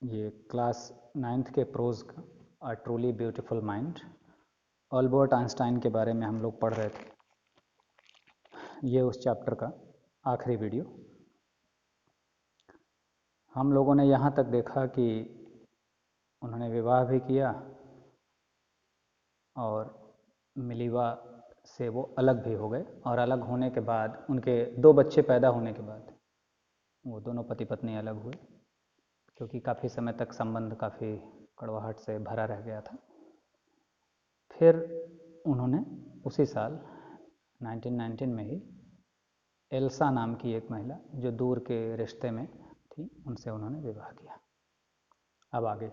ये class 9th के pros का a truly beautiful mind Albert Einstein के बारे में हम लोग पढ़ रहे थे। ये उस चैप्टर का आखिरी वीडियो। हम लोगों ने यहाँ तक देखा कि उन्होंने विवाह भी किया और मिलीवा से वो अलग भी हो गए, और अलग होने के बाद उनके 2 बच्चे पैदा होने के बाद वो दोनों पति पत्नी अलग हुए, क्योंकि काफ़ी समय तक संबंध काफ़ी कड़वाहट से भरा रह गया था। फिर उन्होंने उसी साल 1919 में ही एल्सा नाम की एक महिला जो दूर के रिश्ते में थी, उनसे उन्होंने विवाह किया। अब आगे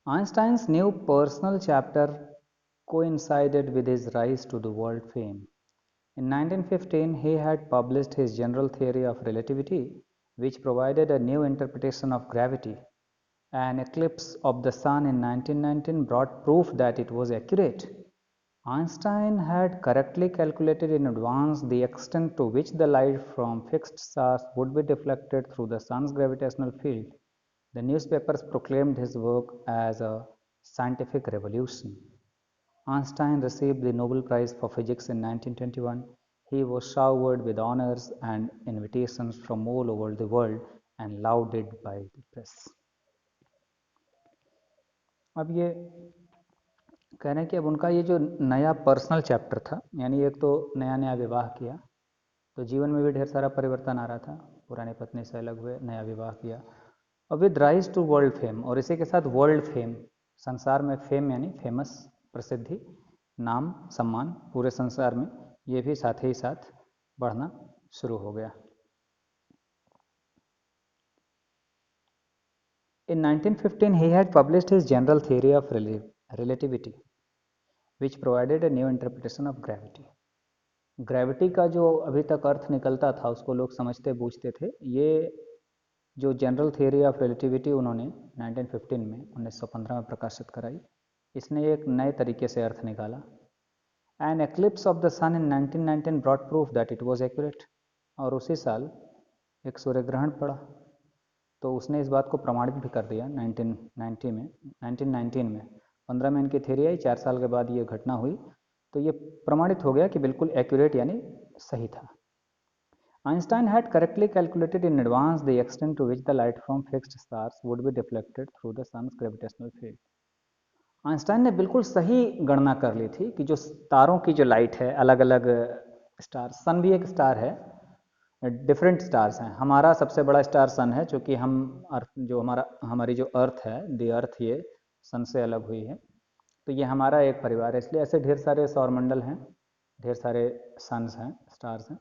Einstein's new personal chapter coincided with his rise to the world fame. In 1915, he had published his general theory of relativity, which provided a new interpretation of gravity. An eclipse of the sun in 1919 brought proof that it was accurate. Einstein had correctly calculated in advance the extent to which the light from fixed stars would be deflected through the sun's gravitational field. The newspapers proclaimed his work as a scientific revolution. Einstein received the Nobel Prize for Physics in 1921. He was showered with honors and invitations from all over the world and lauded by the press. अब ये कह रहे हैं कि अब उनका ये जो नया पर्सनल चैप्टर था, यानी एक तो नया नया विवाह किया तो जीवन में भी ढेर सारा परिवर्तन आ रहा था, पुरानी पत्नी से अलग हुए, नया विवाह किया और with rise to world fame, और इसी के साथ वर्ल्ड फेम, संसार में फेम यानी फेमस, प्रसिद्धि, नाम, सम्मान पूरे संसार में, ये भी साथ ही साथ बढ़ना शुरू हो गया। In 1915 he had published his general theory of relativity, which provided a new interpretation of gravity. Gravity का जो अभी तक अर्थ निकलता था उसको लोग समझते बूझते थे। ये जो जनरल थियरी ऑफ रिलेटिविटी उन्होंने 1915 में 1915 में प्रकाशित कराई, इसने एक नए तरीके से अर्थ निकाला। An eclipse of the sun in 1919 brought proof that it was accurate, और उसी साल एक सूर्य ग्रहण पड़ा तो उसने इस बात को प्रमाणित भी कर दिया 1919 में 15 में इनकी थियरी आई, 4 साल के बाद ये घटना हुई तो ये प्रमाणित हो गया कि बिल्कुल एक्यूरेट यानी सही था। Einstein had correctly calculated in advance the extent to which the light from fixed stars would be deflected through the sun's gravitational field. Einstein ने बिल्कुल सही गणना कर ली थी कि जो तारों की जो लाइट है, अलग अलग स्टार, सन भी एक स्टार है, डिफरेंट स्टार्स हैं। हमारा सबसे बड़ा स्टार सन है, चूँकि हम अर्थ जो हमारी जो अर्थ है, दी अर्थ, ये सन से अलग हुई है, तो ये हमारा एक परिवार है। इसलिए ऐसे ढेर सारे सौरमंडल हैं, ढेर सारे सन्स हैं, स्टार्स हैं।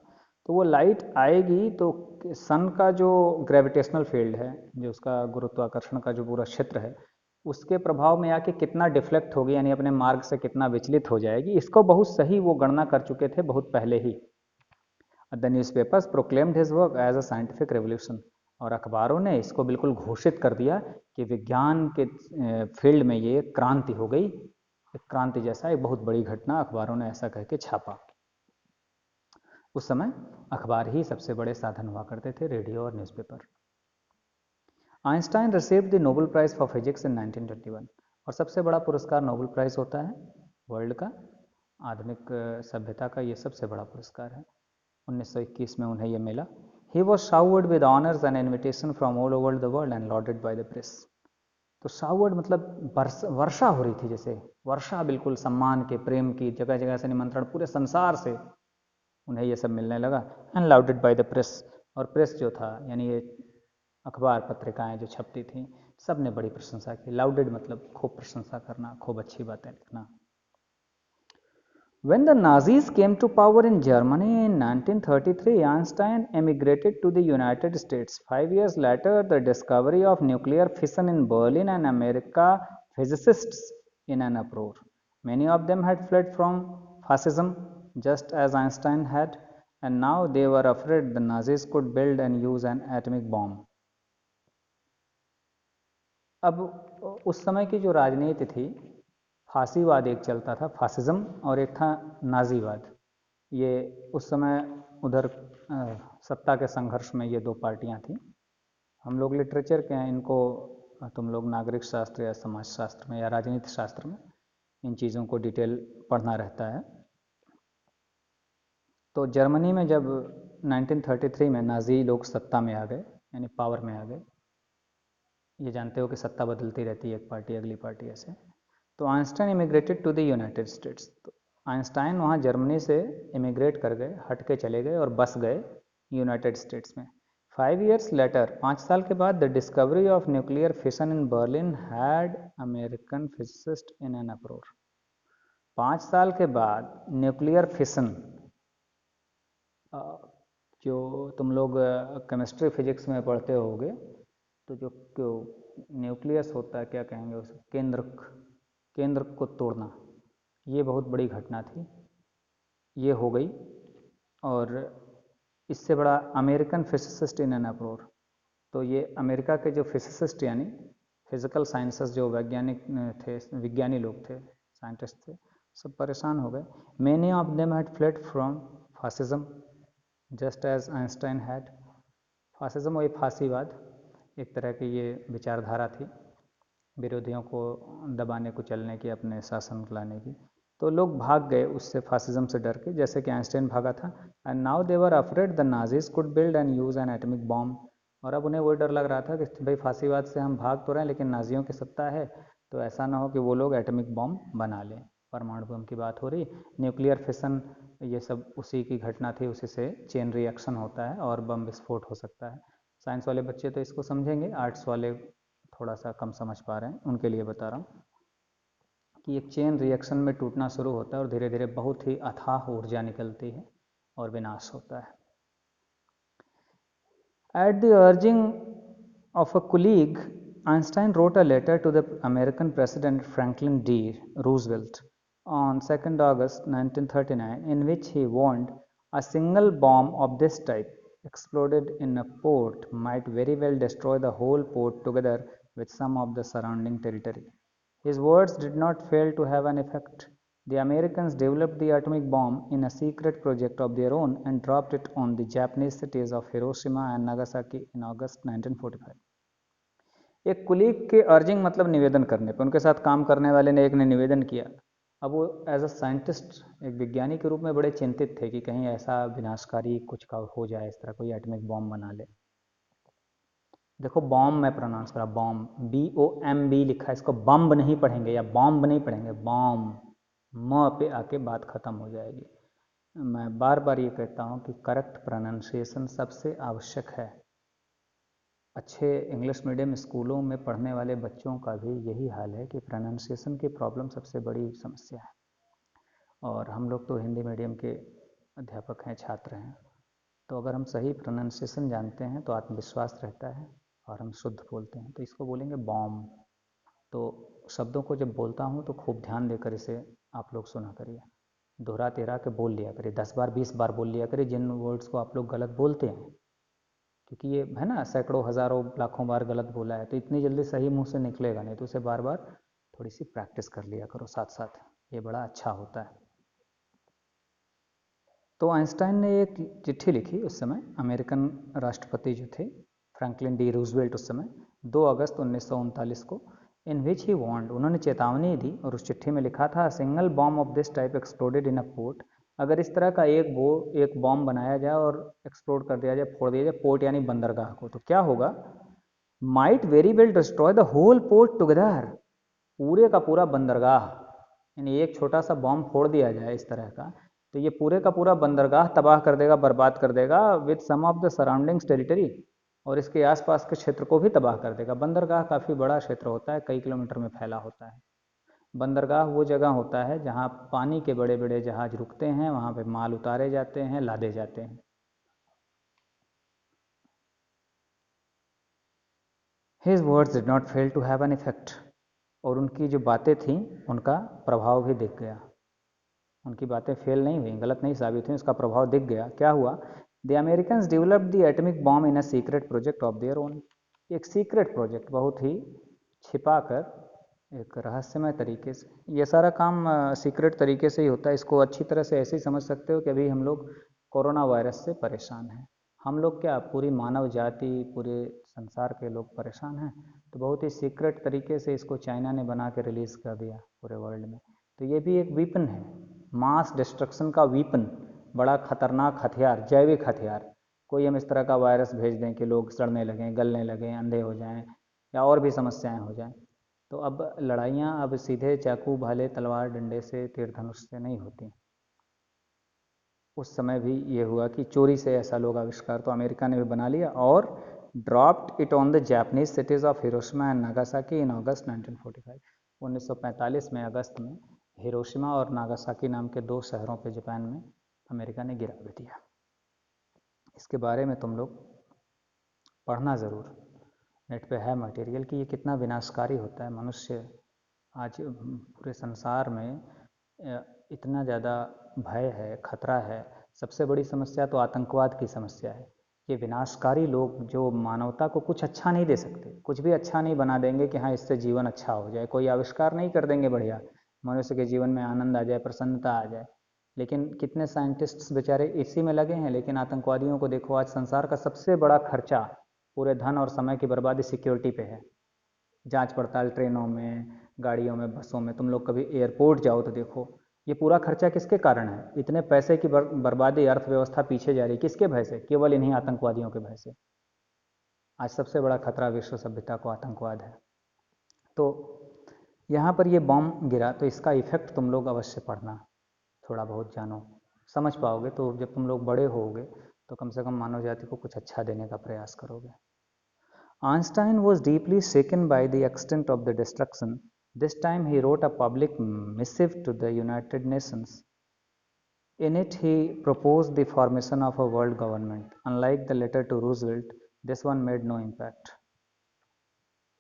तो वो लाइट आएगी तो सन का जो ग्रेविटेशनल फील्ड है, जो उसका गुरुत्वाकर्षण का जो पूरा क्षेत्र है, उसके प्रभाव में आके कितना डिफ्लेक्ट होगी, यानी अपने मार्ग से कितना विचलित हो जाएगी, इसको बहुत सही वो गणना कर चुके थे बहुत पहले ही। The newspapers proclaimed his work as a scientific revolution, और अखबारों ने इसको बिल्कुल घोषित कर दिया कि विज्ञान के फील्ड में ये क्रांति हो गई, एक क्रांति जैसा, एक बहुत बड़ी घटना, अखबारों ने ऐसा कह के छापा। उस समय अखबार ही सबसे बड़े साधन हुआ करते थे, रेडियो और newspaper. Einstein received the Nobel prize for physics in 1921, और सबसे बड़ा पुरस्कार नोबेल प्राइज होता है वर्ल्ड का, आधुनिक सभ्यता का ये सबसे बड़ा पुरस्कार है। 1921 में उन्हें यह मिला। He was showered with honours and invitation from all over the world and loaded by the press. तो शावर्ड मतलब वर्षा हो रही थी, जैसे वर्षा, बिल्कुल सम्मान के, प्रेम की, जगह जगह से निमंत्रण, पूरे संसार से उन्हें यह सब मिलने लगा। एंड लाउडेड बाय द प्रेस, और प्रेस जो था यानी ये अखबार पत्रिकाएं जो छपती थी, सब ने बड़ी प्रशंसा की। लाउडेड मतलब खूब प्रशंसा करना, खूब अच्छी बातें लिखना। When the Nazis came to power in Germany in 1933, Einstein emigrated to the United States. 5 years later, the discovery of nuclear fission in Berlin and America physicists in an uproar. Many of them had fled from fascism, just as Einstein had, and now they were afraid the Nazis could build and use an atomic bomb. अब उस समय की जो राजनीति थी, फांसीवाद एक चलता था, फासिज्म, और एक था नाजीवाद। ये उस समय उधर सत्ता के संघर्ष में ये 2 पार्टियां थीं, हम लोग लिटरेचर के हैं, इनको तुम लोग नागरिक शास्त्र या समाज शास्त्र में या राजनीति शास्त्र में इन चीज़ों को डिटेल पढ़ना रहता है। तो जर्मनी में जब 1933 में नाजी लोग सत्ता में आ गए, यानी पावर में आ गए, ये जानते हो कि सत्ता बदलती रहती है, एक पार्टी अगली पार्टी ऐसे, तो Einstein immigrated to the United States. तो आइंस्टाइन वहाँ जर्मनी से इमिग्रेट कर गए, हट के चले गए और बस गए यूनाइटेड स्टेट्स में। 5 years लेटर, 5 साल के बाद, the discovery of nuclear fission in Berlin had American physicist in an अप्रोर। 5 साल के बाद न्यूक्लियर फिशन, जो तुम लोग केमिस्ट्री फिजिक्स में पढ़ते होगे, तो जो न्यूक्लियस होता है, क्या कहेंगे उसे, केंद्र को तोड़ना, ये बहुत बड़ी घटना थी, ये हो गई। और इससे बड़ा अमेरिकन फिजिसिस्ट इन एन अप्रोर, तो ये अमेरिका के जो फिजिसिस्ट यानी फिजिकल साइंसेस जो वैज्ञानिक थे, विज्ञानी लोग थे, साइंटिस्ट थे, सब परेशान हो गए। Many of them had fled from fascism just as Einstein had. Fascism वही फांसीवाद, एक तरह की ये विचारधारा थी, विरोधियों को दबाने कुचलने की, अपने शासन लाने की। तो लोग भाग गए उससे, फासिज्म से डर के, जैसे कि आइंस्टाइन भागा था। And now they were afraid the Nazis could build and use N atomic bomb. और अब उन्हें वो डर लग रहा था कि भाई फांसीवाद से हम भाग तो रहे हैं, लेकिन नाजियों की सत्ता है, तो ऐसा ना हो कि वो लोग एटॉमिक बॉम्ब बना लें। परमाणु बम की बात हो रही, न्यूक्लियर फिशन, ये सब उसी की घटना थी, उसी से चेन रिएक्शन होता है और बम विस्फोट हो सकता है। साइंस वाले बच्चे तो इसको समझेंगे, आर्ट्स वाले थोड़ा सा कम समझ पा रहे हैं, उनके लिए बता रहा हूँ कि एक चेन रिएक्शन में टूटना शुरू होता है और धीरे धीरे बहुत ही अथाह ऊर्जा निकलती है और विनाश होता है। At the urging of a colleague, Einstein wrote a letter to the American President Franklin D. Roosevelt on 2nd August 1939, in which he warned a single bomb of this type exploded in a port might very well destroy the whole port together with some of the surrounding territory. His words did not fail to have an effect. The Americans developed the atomic bomb in a secret project of their own and dropped it on the Japanese cities of Hiroshima and Nagasaki in August 1945. एक colleague के urging मतलब निवेदन करने पे, उनके साथ काम करने वाले ने एक ने निवेदन किया। अब वो एज अ साइंटिस्ट, एक विज्ञानी के रूप में बड़े चिंतित थे कि कहीं ऐसा विनाशकारी कुछ का हो जाए, इस तरह कोई एटॉमिक बॉम्ब बना ले। देखो बॉम्ब मैं प्रोनाउंस करा, बॉम्ब, BOMB लिखा है, इसको बम्ब नहीं पढ़ेंगे या बॉम्ब नहीं पढ़ेंगे, बॉम्ब, म पे आके बात खत्म हो जाएगी। मैं बार बार ये कहता हूँ कि करेक्ट प्रोनाउंसिएशन सबसे आवश्यक है। अच्छे इंग्लिश मीडियम स्कूलों में पढ़ने वाले बच्चों का भी यही हाल है कि प्रोनाउंसिएशन की प्रॉब्लम सबसे बड़ी समस्या है। और हम लोग तो हिंदी मीडियम के अध्यापक हैं, छात्र हैं, तो अगर हम सही प्रोनाउंसिएशन जानते हैं तो आत्मविश्वास रहता है और हम शुद्ध बोलते हैं। तो इसको बोलेंगे बॉम्ब। तो शब्दों को जब बोलता हूँ तो खूब ध्यान देकर इसे आप लोग सुना करिए, दोहरा तेरा के बोल लिया करिए, 10 बार 20 बार बोल लिया करिए जिन वर्ड्स को आप लोग गलत बोलते हैं, क्योंकि ये है ना, सैकड़ों हज़ारों लाखों बार गलत बोला है, तो इतनी जल्दी सही मुंह से निकलेगा नहीं, तो उसे बार बार थोड़ी सी प्रैक्टिस कर लिया करो साथ साथ, ये बड़ा अच्छा होता है। तो आइंस्टाइन ने एक चिट्ठी लिखी उस समय, अमेरिकन राष्ट्रपति जो थे फ्रैंकलिन डी रूजवेल्ट, उस समय 2 अगस्त 1939 को, इन विच ही वार्नड, उन्होंने चेतावनी दी और उस चिट्ठी में लिखा था, single bomb of this type exploded in a port, अगर इस तरह का एक बॉम्ब बनाया जाए और एक्सप्लोड कर दिया जाए, फोड़ दिया जाए पोर्ट यानी बंदरगाह को, तो क्या होगा, might very well destroy the whole port together, पूरे का पूरा बंदरगाह, यानी एक छोटा सा बॉम्ब फोड़ दिया जाए इस तरह का, तो ये पूरे का पूरा बंदरगाह तबाह कर देगा, बर्बाद कर देगा, with some of the surroundings territory, और इसके आसपास के क्षेत्र को भी तबाह कर देगा। बंदरगाह काफ़ी बड़ा क्षेत्र होता है, कई किलोमीटर में फैला होता है। बंदरगाह वो जगह होता है जहाँ पानी के बड़े बड़े जहाज रुकते हैं, वहाँ पे माल उतारे जाते हैं, लादे जाते हैं। His words did not fail to have an effect, और उनकी जो बातें थीं उनका प्रभाव भी दिख गया, उनकी बातें फेल नहीं हुई, गलत नहीं साबित हुई, उसका प्रभाव दिख गया। क्या हुआ, the Americans developed the atomic bomb in a secret project of their own, एक सीक्रेट प्रोजेक्ट, बहुत ही छिपा कर, एक रहस्यमय तरीके से, ये सारा काम सीक्रेट तरीके से ही होता है। इसको अच्छी तरह से ऐसे ही समझ सकते हो कि अभी हम लोग कोरोना वायरस से परेशान हैं, हम लोग क्या, पूरी मानव जाति, पूरे संसार के लोग परेशान हैं, तो बहुत ही सीक्रेट तरीके से इसको चाइना ने बना के रिलीज़ कर दिया पूरे वर्ल्ड में। तो ये भी एक वीपन है, मास डिस्ट्रक्शन का वीपन, बड़ा खतरनाक हथियार, जैविक हथियार। कोई हम इस तरह का वायरस भेज दें कि लोग सड़ने लगें, गलने लगें, अंधे हो जाएं या और भी समस्याएं हो जाएं। तो अब लड़ाइयाँ अब सीधे चाकू, भाले, तलवार, डंडे से, तीर धनुष से नहीं होती। उस समय भी ये हुआ कि चोरी से ऐसा लोग आविष्कार तो अमेरिका ने भी बना लिया और dropped it on the Japanese cities of Hiroshima and Nagasaki in August 1945। 1945 में अगस्त में हिरोशिमा और नागासाकी नाम के दो शहरों पे जापान में अमेरिका ने गिरा भी दिया। इसके बारे में तुम लोग पढ़ना ज़रूर, नेट पे है मटेरियल कि ये कितना विनाशकारी होता है। मनुष्य आज पूरे संसार में इतना ज़्यादा भय है, खतरा है। सबसे बड़ी समस्या तो आतंकवाद की समस्या है। ये विनाशकारी लोग जो मानवता को कुछ अच्छा नहीं दे सकते, कुछ भी अच्छा नहीं बना देंगे कि हाँ इससे जीवन अच्छा हो जाए, कोई आविष्कार नहीं कर देंगे बढ़िया, मनुष्य के जीवन में आनंद आ जाए, प्रसन्नता आ जाए। लेकिन कितने साइंटिस्ट्स बेचारे इसी में लगे हैं। लेकिन आतंकवादियों को देखो, आज संसार का सबसे बड़ा खर्चा, पूरे धन और समय की बर्बादी सिक्योरिटी पे है। जांच पड़ताल ट्रेनों में, गाड़ियों में, बसों में, तुम लोग कभी एयरपोर्ट जाओ तो देखो, ये पूरा खर्चा किसके कारण है? इतने पैसे की बर्बादी, अर्थव्यवस्था पीछे जा रही, किसके भय से? केवल इन्हीं आतंकवादियों के भय से। आज सबसे बड़ा खतरा विश्व सभ्यता को आतंकवाद है। तो यहाँ पर ये बॉम्ब गिरा, तो इसका इफेक्ट तुम लोग अवश्य पढ़ना, थोड़ा बहुत जानो, समझ पाओगे तो जब तुम लोग बड़े होगे तो कम से कम मानव जाति को कुछ अच्छा देने का प्रयास करोगे। Einstein was deeply shaken by the extent of the destruction. This time he wrote a public missive to the United Nations. In it, he proposed the formation of a world government. Unlike the letter to Roosevelt, this one made no impact.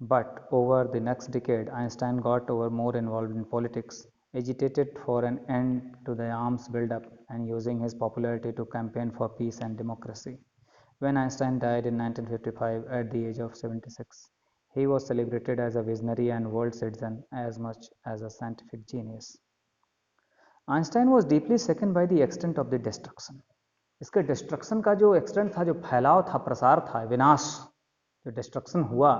But over the next decade, Einstein got more involved in politics, agitated for an end to the arms buildup, and using his popularity to campaign for peace and democracy. When Einstein died in 1955 at the age of 76, he was celebrated as a visionary and world citizen as much as a scientific genius. Einstein was deeply shaken by the extent of the destruction. इसके destruction का जो extent था, जो फैलाव था, प्रसार था, विनाश, जो डिस्ट्रक्शन हुआ,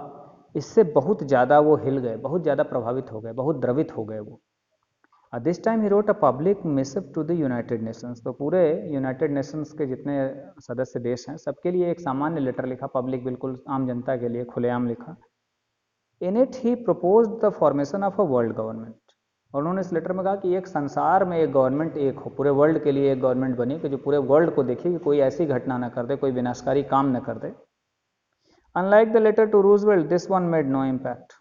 इससे बहुत ज़्यादा वो हिल गए, बहुत ज़्यादा प्रभावित हो गए, बहुत द्रवित हो गए वो। This time he wrote a public missive to the United Nations. तो पूरे यूनाइटेड नेशंस के जितने सदस्य देश हैं, सबके लिए एक सामान्य लेटर लिखा, पब्लिक, बिल्कुल आम जनता के लिए खुलेआम लिखा। In it he proposed the formation of a world government. और उन्होंने इस लेटर में कहा कि एक संसार में एक गवर्नमेंट एक हो, पूरे वर्ल्ड के लिए एक गवर्नमेंट बनी कि जो पूरे वर्ल्ड को देखे कि कोई ऐसी घटना न कर दे, कोई विनाशकारी काम न कर दे। Unlike the letter to Roosevelt, this one made no impact.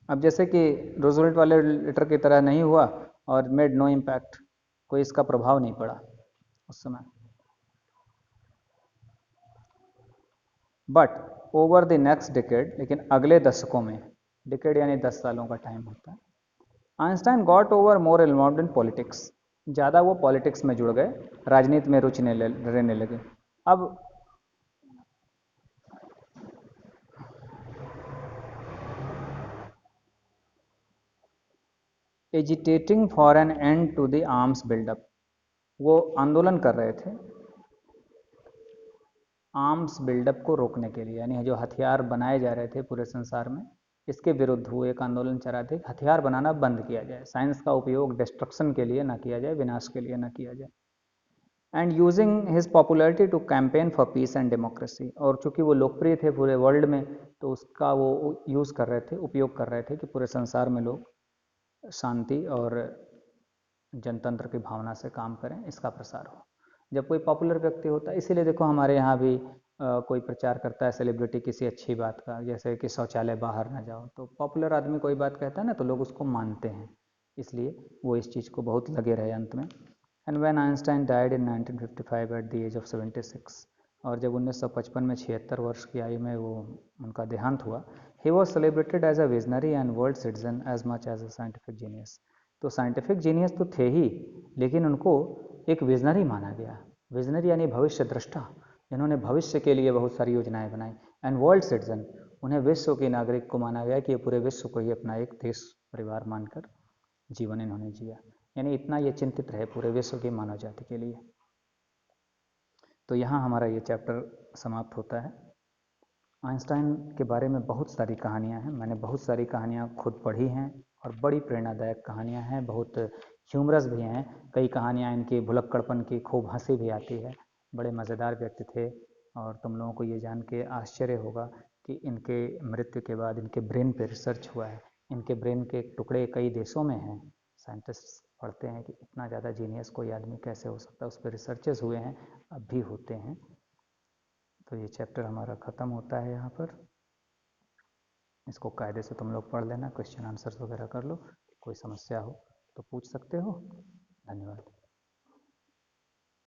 अब जैसे कि रूजवेल्ट वाले लेटर की तरह नहीं हुआ और मेड नो इम्पैक्ट, कोई इसका प्रभाव नहीं पड़ा उस समय। But over the next decade, लेकिन अगले दशकों में, डिकेड यानी 10 सालों का टाइम होता है, Einstein got over more involved in politics. ज़्यादा वो पॉलिटिक्स में जुड़ गए, राजनीति में रुचि लेने लगे। अब agitating for an end to the arms buildup, वो आंदोलन कर रहे थे आर्म्स बिल्डअप को रोकने के लिए, यानी जो हथियार बनाए जा रहे थे पूरे संसार में, इसके विरुद्ध वो एक आंदोलन चला थे, हथियार बनाना बंद किया जाए, साइंस का उपयोग डिस्ट्रक्शन के लिए ना किया जाए, विनाश के लिए ना किया जाए। And using his popularity to campaign for peace and democracy. और चूंकि वो लोकप्रिय थे पूरे वर्ल्ड में, तो उसका वो यूज़ कर रहे थे, उपयोग कर रहे थे कि पूरे संसार में लोग शांति और जनतंत्र की भावना से काम करें, इसका प्रसार हो। जब कोई पॉपुलर व्यक्ति होता है, इसीलिए देखो हमारे यहाँ भी कोई प्रचार करता है सेलिब्रिटी किसी अच्छी बात का, जैसे कि शौचालय बाहर ना जाओ, तो पॉपुलर आदमी कोई बात कहता है ना, तो लोग उसको मानते हैं, इसलिए वो इस चीज़ को बहुत लगे रहे अंत में। And when Einstein died in 1955 at the age of 76, और जब 1955 में 76 वर्ष की आयु में वो उनका देहांत हुआ, he was celebrated as a visionary and world citizen as much as a scientific genius. तो साइंटिफिक जीनियस तो थे ही, लेकिन उनको एक विजनरी माना गया। विजनरी यानी भविष्य दृष्टा, जिन्होंने भविष्य के लिए बहुत सारी योजनाएं बनाई। एंड वर्ल्ड सिटीजन, उन्हें विश्व के नागरिक को माना गया कि ये पूरे विश्व को ही अपना एक देश परिवार मानकर जीवन इन्होंने जिया। यानी इतना ये चिंतित रहे पूरे विश्व की मानव जाति के लिए। तो यहाँ हमारा ये चैप्टर समाप्त होता है। आइंस्टाइन के बारे में बहुत सारी कहानियाँ हैं, मैंने बहुत सारी कहानियाँ खुद पढ़ी हैं और बड़ी प्रेरणादायक कहानियाँ हैं, बहुत ह्यूमरस भी हैं। कई कहानियाँ इनकी भुलक्कड़पन की, खूब हंसी भी आती है। बड़े मज़ेदार व्यक्ति थे और तुम लोगों को ये जान के आश्चर्य होगा कि इनके मृत्यु के बाद इनके ब्रेन पे रिसर्च हुआ है। इनके ब्रेन के टुकड़े कई देशों में हैं। साइंटिस्ट पढ़ते हैं कि इतना ज़्यादा जीनियस कोई आदमी कैसे हो सकता है, उस पर रिसर्चेस हुए हैं, अब भी होते हैं। तो ये चैप्टर हमारा ख़त्म होता है यहाँ पर। इसको कायदे से तुम लोग पढ़ लेना, क्वेश्चन आंसर्स वगैरह कर लो। कोई समस्या हो तो पूछ सकते हो। धन्यवाद।